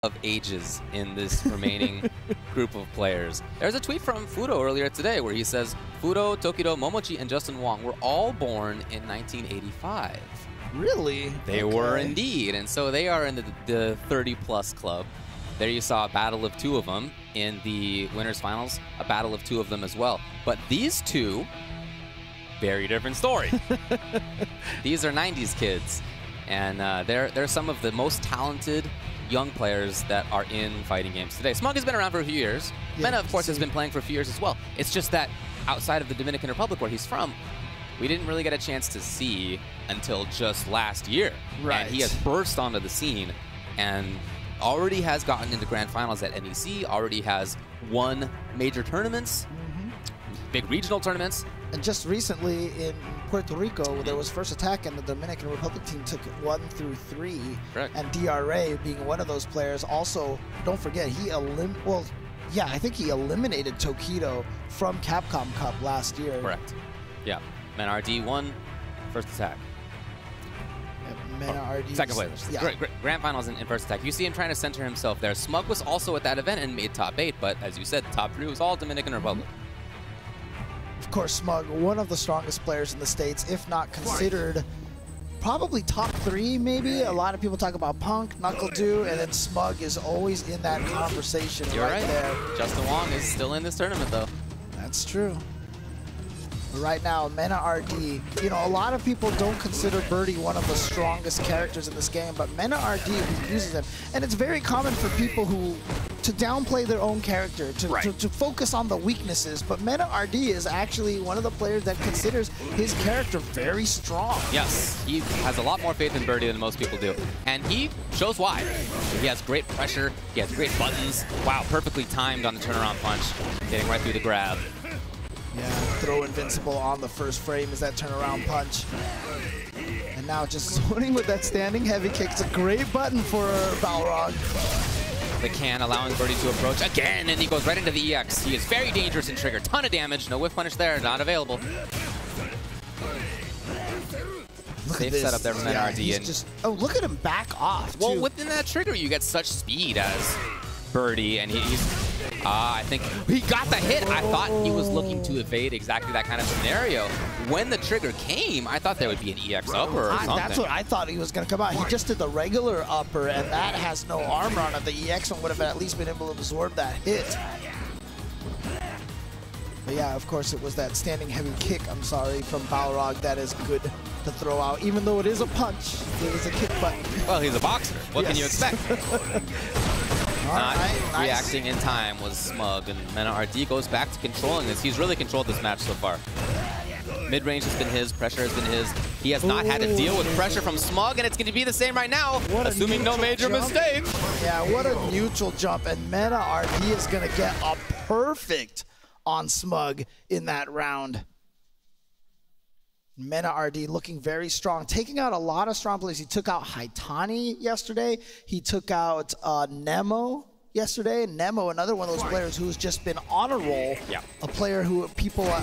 of ages in this remaining group of players. There's a tweet from Fudo earlier today where he says, Fudo, Tokido, Momochi, and Justin Wong were all born in 1985. Really? They were indeed, and so they are in the 30-plus club. There you saw a battle of two of them in the winners finals, a battle of two of them as well. But these two, very different story. These are 90s kids, and they're some of the most talented young players that are in fighting games today. Smug has been around for a few years. Yeah, Mena, of course, has been playing for a few years as well. It's just that outside of the Dominican Republic, where he's from, we didn't really get a chance to see until just last year. Right. And he has burst onto the scene and already has gotten into grand finals at NEC, already has won major tournaments, big regional tournaments. And just recently in Puerto Rico, there was first attack, and the Dominican Republic team took it 1 through 3. Correct. And DRA being one of those players. Also, don't forget, I think he eliminated Tokido from Capcom Cup last year. Correct. Yeah. MenaRD won first attack. MenaRD. Second place. Yeah. Grand finals in first attack. You see him trying to center himself there. Smug was also at that event and made top 8, but as you said, top 3 was all Dominican Republic. Of course, Smug, one of the strongest players in the States, if not considered probably top 3, maybe. A lot of people talk about Punk, NuckleDu, and then Smug is always in that conversation. You're right there. Justin Wong is still in this tournament, though. That's true. Right now, MenaRD, you know, a lot of people don't consider Birdie one of the strongest characters in this game, but MenaRD uses him. And it's very common for people to downplay their own character, to focus on the weaknesses, but MenaRD is actually one of the players that considers his character very strong. Yes, he has a lot more faith in Birdie than most people do, and he shows why. He has great pressure, he has great buttons. Wow, perfectly timed on the turnaround punch, getting right through the grab. Yeah, throw invincible on the first frame is that turnaround punch. And now just zoning with that standing heavy kick. It's a great button for Balrog. The can allowing Birdie to approach again, and he goes right into the EX. He is very dangerous in trigger. Ton of damage. No whiff punish there. Not available. Safe setup there from MenaRD. And oh, look at him back off, too. Well, within that trigger, you get such speed as Birdie, and I think he got the hit. I thought he was looking to evade exactly that kind of scenario. When the trigger came, I thought there would be an EX upper or something. That's what I thought he was going to come out. He just did the regular upper, and that has no armor on it. The EX one would have at least been able to absorb that hit. But yeah, of course, it was that standing heavy kick, I'm sorry, from Balrog that is good to throw out. Even though it is a punch, it is a kick button. Well, he's a boxer. What can you expect? Not reacting in time was Smug, and MenaRD goes back to controlling this. He's really controlled this match so far. Mid-range has been his, pressure has been his. He has not had to deal with pressure from Smug, and it's going to be the same right now, assuming no major mistake. Yeah, what a neutral jump, and MenaRD is going to get a perfect on Smug in that round. MenaRD looking very strong, taking out a lot of strong players. He took out Haitani yesterday. He took out Nemo yesterday. Nemo, another one of those players who's just been on a roll. Yeah. A player who people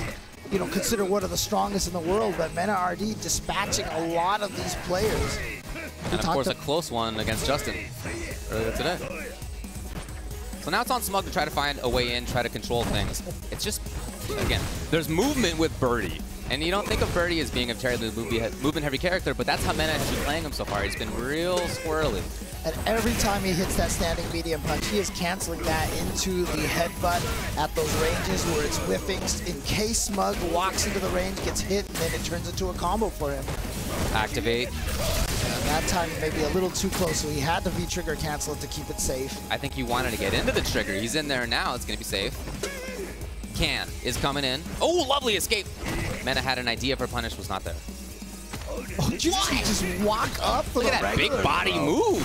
consider one of the strongest in the world, but MenaRD dispatching a lot of these players. And of course, a close one against Justin earlier today. So now it's on Smug to try to find a way in, try to control things. It's just, again, there's movement with Birdie. And you don't think of Birdie as being a terribly movement-heavy character, but that's how Mena has been playing him so far. He's been real squirrely. And every time he hits that standing medium punch, he is canceling that into the headbutt at those ranges where it's whiffing. In case Smug walks into the range, gets hit, and then it turns into a combo for him. Activate. And that time maybe a little too close, so he had to V-trigger cancel it to keep it safe. I think he wanted to get into the trigger. He's in there now. It's going to be safe. Can is coming in. Oh, lovely escape. Mena had an idea for punish, was not there. Oh, did you just walk up? Look at that big body move.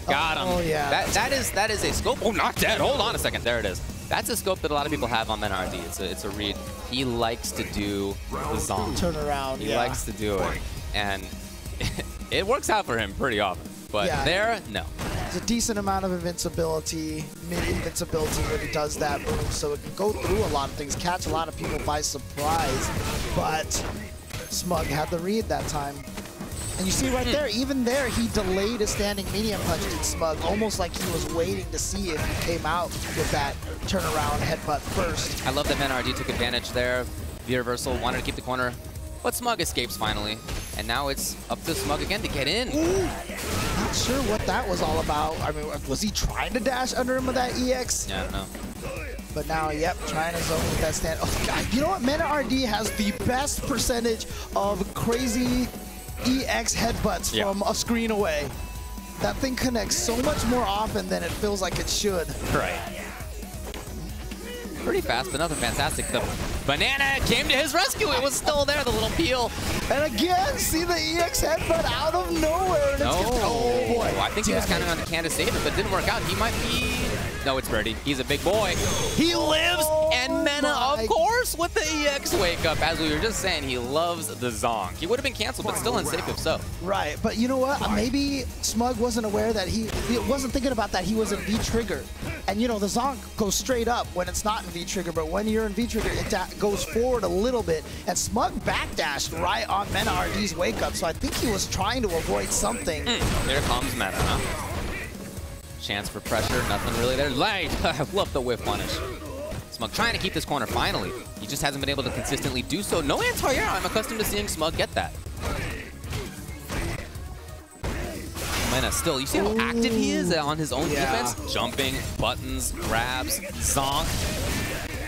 Got him. Oh, yeah. That is a scope. Oh, not dead. Hold on a second. There it is. That's a scope that a lot of people have on MenaRD. It's a read. He likes to do the zone. Turn around. He likes to do it. And it works out for him pretty often. But there, no. There's a decent amount of invincibility, mid-invincibility when he does that move, so it can go through a lot of things, catch a lot of people by surprise, but Smug had the read that time. And you see right there, even there, he delayed a standing medium punch to Smug, almost like he was waiting to see if he came out with that turnaround headbutt first. I love that MenaRD took advantage there. V-reversal, wanted to keep the corner, but Smug escapes finally. And now it's up to Smug again to get in. Ooh, not sure what that was all about. I mean, was he trying to dash under him with that EX? Yeah, I don't know. But now, yep, trying to zone with that stand. Oh, God, you know what? MenaRD has the best percentage of crazy EX headbutts from a screen away. That thing connects so much more often than it feels like it should. Right. Pretty fast, but nothing fantastic. The banana came to his rescue. It was still there, the little peel. And again, see the EX headbutt out of nowhere. And oh, boy. I think he was counting on the can to save it, but it didn't work out. He might be... No, it's Birdie. He's a big boy. He lives, and Mena, of course, with the EX wake up. As we were just saying, he loves the zonk. He would have been canceled, but still unsafe if so. Right, but you know what? Maybe Smug wasn't aware that he wasn't thinking about that he was in V-trigger. And you know, the zonk goes straight up when it's not in V-trigger, but when you're in V-trigger, it goes forward a little bit. And Smug backdashed right on MenaRD's wake up, so I think he was trying to avoid something. There comes Mena, huh? Chance for pressure, nothing really there. Light, I love the whiff punish. Smug trying to keep this corner finally. He just hasn't been able to consistently do so. No anti-air, I'm accustomed to seeing Smug get that. Mena still, you see how active he is on his own defense? Jumping, buttons, grabs, zonk.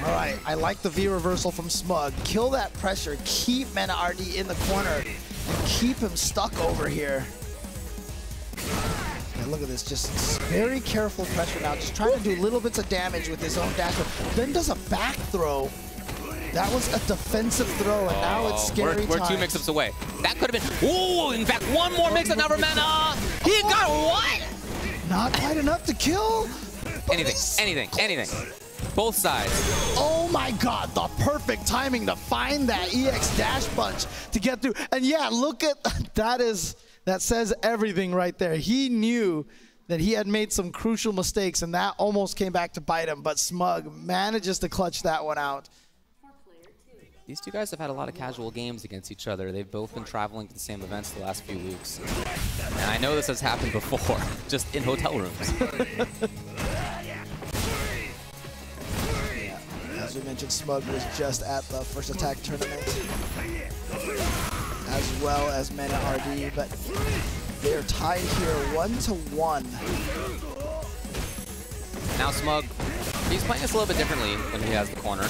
All right, I like the V reversal from Smug. Kill that pressure, keep MenaRD in the corner, and keep him stuck over here. Look at this, just very careful pressure now, just trying to do little bits of damage with his own dash. Then does a back throw. That was a defensive throw, and now it's scary We're two mix-ups away. That could have been, ooh, in fact, one more mix-up now for Mena. He got what? Not quite enough to kill. Anything. Both sides. Oh my God, the perfect timing to find that EX dash punch to get through. And yeah, look at, that says everything right there. He knew that he had made some crucial mistakes, and that almost came back to bite him, but Smug manages to clutch that one out. These two guys have had a lot of casual games against each other. They've both been traveling to the same events the last few weeks. And I know this has happened before, just in hotel rooms. As we mentioned, Smug was just at the First Attack tournament, as well as MenaRD, but they're tied here 1-1. Now Smug, he's playing this a little bit differently when he has the corner.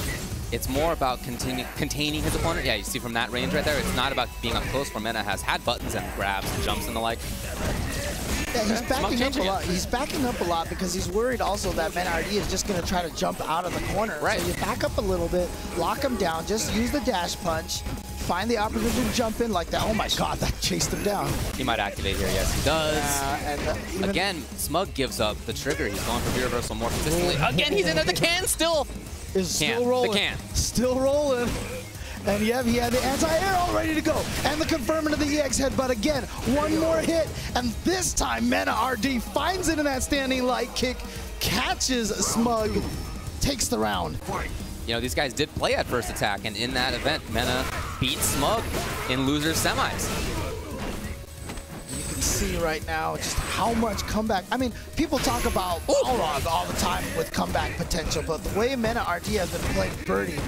It's more about containing his opponent. Yeah, you see from that range right there, it's not about being up close, where Mena has had buttons and grabs and jumps and the like. Yeah, he's backing up a lot. He's backing up a lot because he's worried also that MenaRD is just going to try to jump out of the corner. Right. So you back up a little bit, lock him down, just use the dash punch, find the opportunity to jump in like that. Oh my God, that chased him down. He might activate here, yes he does. Again, Smug gives up the trigger. He's going for V-reversal more consistently. Again, he's in there. The can still. Still rolling. The can. Still rolling. And yeah, he had the anti-air all ready to go. And the confirming of the EX headbutt again. One more hit, and this time MenaRD finds it in that standing light kick, catches Smug, takes the round. You know, these guys did play at First Attack, and in that event, Mena beat Smug in losers semis. You can see right now just how much comeback. I mean, people talk about Balrog all the time with comeback potential, but the way MenaRD has been playing Birdie,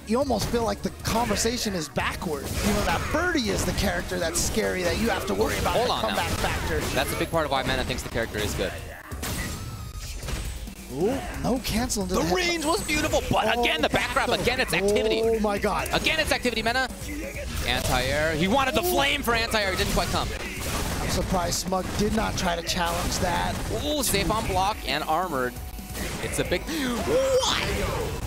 you almost feel like the conversation is backward. You know, that Birdie is the character that's scary, that you have to worry about the comeback factor. That's a big part of why Mena thinks the character is good. Ooh, no cancel into the range was beautiful, but again, the back grab, again, it's activity. Oh my God. Again, it's activity, Mena. Anti-air. He wanted the flame for anti-air. It didn't quite come. I'm surprised Smug did not try to challenge that. Ooh, safe on block and armored. It's a big... What?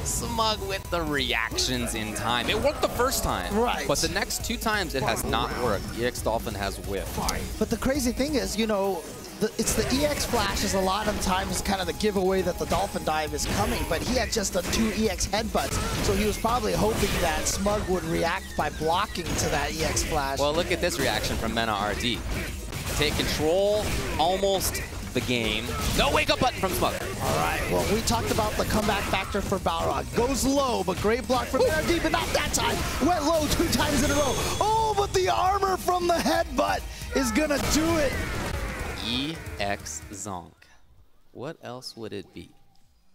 Smug with the reactions in time. It worked the first time. Right. But the next two times, it has not worked. EX Dolphin has whiffed. But the crazy thing is, you know, it's the EX flashes a lot of times kind of the giveaway that the Dolphin dive is coming, but he had just done 2 EX headbutts, so he was probably hoping that Smug would react by blocking to that EX flash. Well, look at this reaction from MenaRD. Take control, almost the game. No wake-up button from Smug. All right, well, we talked about the comeback factor for Balrog. Goes low, but great block from MenaRD, but not that time. Went low 2 times in a row. Oh but the armor from the headbutt is gonna do it. EX Zonk. What else would it be?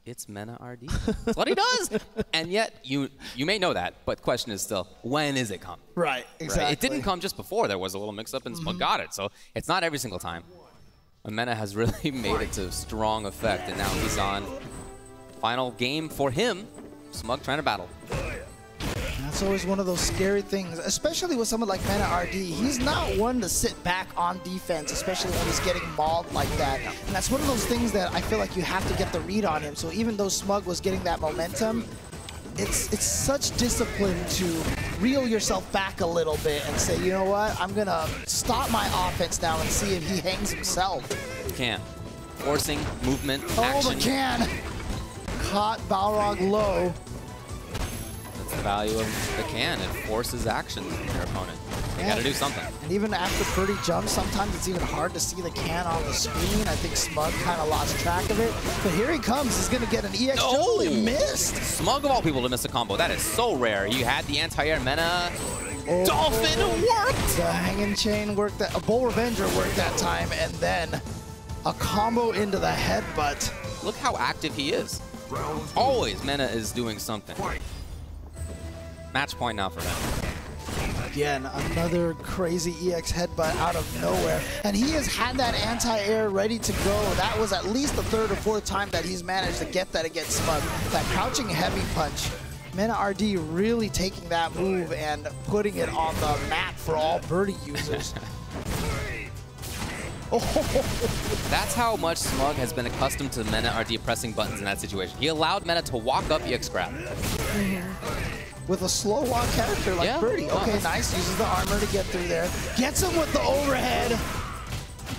It's MenaRD. That's what he does. And yet, you may know that, but the question is still, when is it coming? Right, exactly. Right? It didn't come just before. There was a little mix-up and Smug got it. So it's not every single time. But Mena has really made it to strong effect, and now he's on final game for him. Smug trying to battle. That's always one of those scary things, especially with someone like MenaRD. He's not one to sit back on defense, especially when he's getting mauled like that. And that's one of those things that I feel like you have to get the read on him. So even though Smug was getting that momentum, it's such discipline to reel yourself back a little bit and say, you know what, I'm going to stop my offense now and see if he hangs himself. Can. Forcing movement, action. Oh, the can. Caught Balrog low. That's the value of the can. It forces action from your opponent. You got to do something. And even after Birdie jumps, sometimes it's even hard to see the can on the screen. I think Smug kind of lost track of it. But here he comes. He's going to get an EX. Oh, he missed. Smug of all people to miss a combo. That is so rare. You had the anti-air Mena. Oh, Dolphin worked. The hanging chain worked. That a Bull Revenger worked that time, and then a combo into the headbutt. Look how active he is. Always Mena is doing something. Match point now for Mena. Again, another crazy EX headbutt out of nowhere. And he has had that anti-air ready to go. That was at least the third or fourth time that he's managed to get that against Smug. That crouching heavy punch. MenaRD really taking that move and putting it on the map for all Birdie users. That's how much Smug has been accustomed to MenaRD pressing buttons in that situation. He allowed Mena to walk up EX grab. With a slow walk character like Birdie. Okay, nice. Uses the armor to get through there. Gets him with the overhead.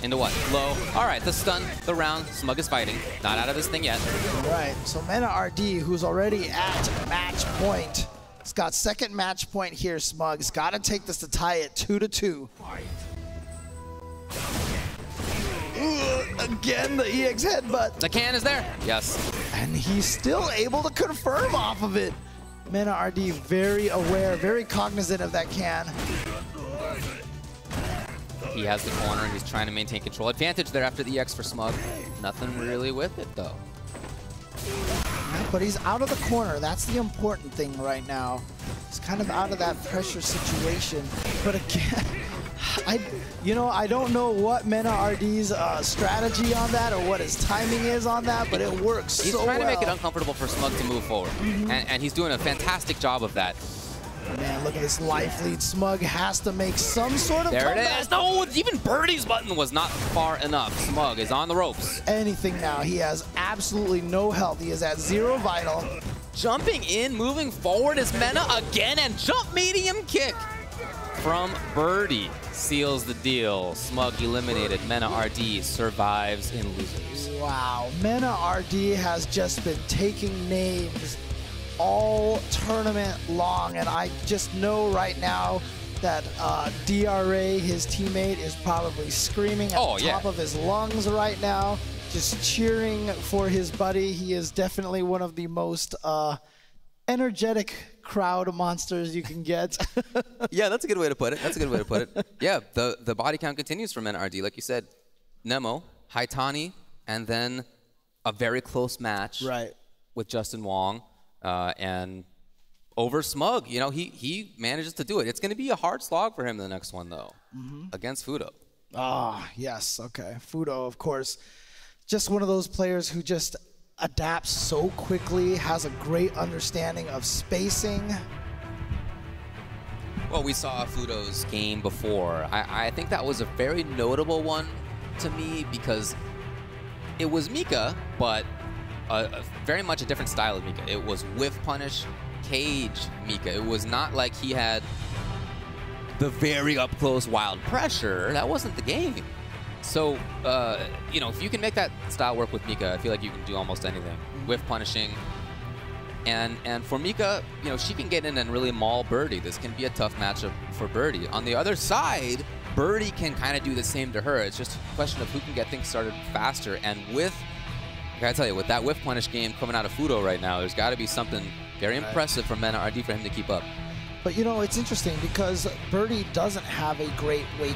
Into what? Low. All right, the stun, the round. Smug is fighting. Not out of this thing yet. Right, so MenaRD, who's already at match point. He's got second match point here, Smug. He's got to take this to tie it 2-2. Again, the EX headbutt. The can is there. Yes. And he's still able to confirm off of it. MenaRD very aware, very cognizant of that can. He has the corner. He's trying to maintain control. Advantage there after the EX for Smug. Nothing really with it, though. But he's out of the corner. That's the important thing right now. He's kind of out of that pressure situation. But again, I don't know what MenaRD's strategy on that or what his timing is on that, but it works so well. He's trying to make it uncomfortable for Smug to move forward. And he's doing a fantastic job of that. Man, look at this life lead. Smug has to make some sort of comeback. There it is. No, even Birdie's button was not far enough. Smug is on the ropes. Anything now. He has absolutely no health. He is at 0 vital. Jumping in, moving forward is Mena again, and jump medium kick from Birdie seals the deal. Smug eliminated. MenaRD survives in losers. Wow, MenaRD has just been taking names all tournament long, and I just know right now that DRA, his teammate, is probably screaming at the top of his lungs right now, just cheering for his buddy. He is definitely one of the most energetic crowd monsters you can get. Yeah, that's a good way to put it. That's a good way to put it. Yeah, the body count continues for MenaRD. Like you said, Nemo, Haitani, and then a very close match with Justin Wong. And over Smug, you know, he manages to do it. It's going to be a hard slog for him the next one, though, against Fudo. Ah, yes, okay. Fudo, of course, just one of those players who just adapts so quickly, has a great understanding of spacing. Well, we saw Fudo's game before. I think that was a very notable one to me because it was Mika, but very much a different style of Mika. It was whiff punish, cage Mika. It was not like he had the very up close wild pressure. That wasn't the game. So, you know, if you can make that style work with Mika, I feel like you can do almost anything. Whiff punishing. And for Mika, you know, she can get in and really maul Birdie. This can be a tough matchup for Birdie. On the other side, Birdie can kind of do the same to her. It's just a question of who can get things started faster. And with, I gotta tell you, with that whiff punish game coming out of Fudo right now, there's got to be something very impressive from MenaRD for him to keep up. But, you know, it's interesting because Birdie doesn't have a great weight